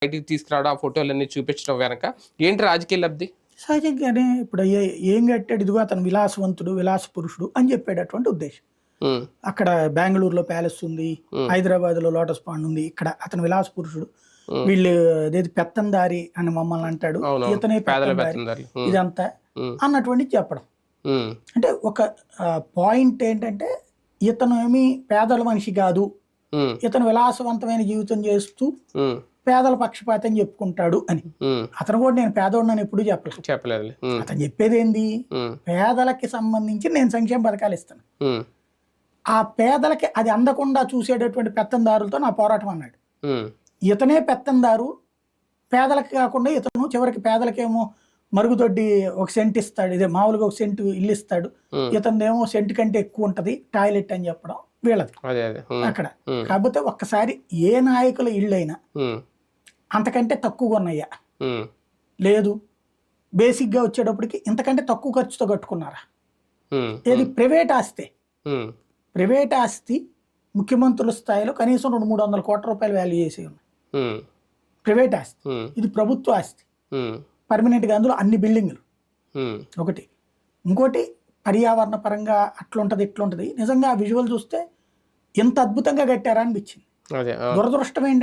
బయటికి తీసుకురావడం, ఆ ఫోటోలన్నీ చూపించడం వెనక ఏంటి రాజకీయ లబ్ధి? సహజంగానే ఇప్పుడు ఏం కట్టాడు, ఇదిగో అతను విలాసవంతుడు, విలాస పురుషుడు అని చెప్పేటటువంటి ఉద్దేశం. ఉమ్, అక్కడ బెంగళూరులో ప్యాలెస్ ఉంది, ఉమ్, హైదరాబాద్లో లోటస్ పాండ్ ఉంది, ఇక్కడ అతను విలాస పురుషుడు, ఉమ్. వీళ్ళు అదేది పెత్తందారి అని మమ్మల్ని అంటాడు, అవునవును, ఇతనే పేదల పెత్తందారి పెత్తందారులు. ఇదంతా ఉమ్, అన్నటువంటి చెప్పడం. ఉమ్, అంటే ఒక పాయింట్ ఏంటంటే, ఇతను ఏమి పేదల మనిషి కాదు, ఉమ్, ఇతను విలాసవంతమైన జీవితం చేస్తూ ఉమ్, పేదల పక్షపాతం చెప్పుకుంటాడు అని. ఉమ్. అతను కూడా నేను పేదోడిని ఎప్పుడూ చెప్పలేదు. చెప్పలేదులే. ఉమ్, అతను చెప్పేది ఏంది, ఉమ్, పేదలకి సంబంధించి నేను సంక్షేమ పథకాలు ఇస్తాను, ఉమ్, ఆ పేదలకి అది అందకుండా చూసేటటువంటి పెత్తందారులతో నా పోరాటం అన్నాడు. ఉమ్, ఇతనే పెత్తందారు, పేదలకి కాకుండా ఇతను చివరికి పేదలకేమో మరుగుదొడ్డి 1 సెంట్ ఇస్తాడు, ఇదే మామూలుగా 1 సెంటు ఇల్లు ఇస్తాడు, ఉమ్. ఇతనిదేమో సెంటు కంటే ఎక్కువ ఉంటుంది టాయిలెట్ అని చెప్పడం వీళ్ళది అదే అదే. ఉమ్, అక్కడ. ఉమ్, కాకపోతే ఒక్కసారి ఏ నాయకుల ఇళ్ళైనా ఉమ్, అంతకంటే తక్కువగా ఉన్నాయా? ఉమ్, లేదు. బేసిక్గా వచ్చేటప్పటికి ఇంతకంటే తక్కువ ఖర్చుతో కట్టుకున్నారా? ఉమ్, ఏది ప్రైవేట్ ఆస్తే, ఉమ్, ప్రైవేట్ ఆస్తి ముఖ్యమంత్రుల స్థాయిలో కనీసం 200-300 కోట్ల రూపాయలు వాల్యూ చేసి ఉన్నాయి ఉమ్, ప్రైవేట్ ఆస్తి. ఉమ్, ఇది ప్రభుత్వ ఆస్తి, ఉమ్, పర్మనెంట్గా అందులో అన్ని బిల్డింగులు ఉమ్, ఒకటి. ఇంకోటి పర్యావరణ పరంగా అట్లుంటది ఇట్లుంటది. నిజంగా ఆ విజువల్ చూస్తే ఎంత అద్భుతంగా కట్టారా అనిపించింది. అదే. దురదృష్టం ఏంటంటే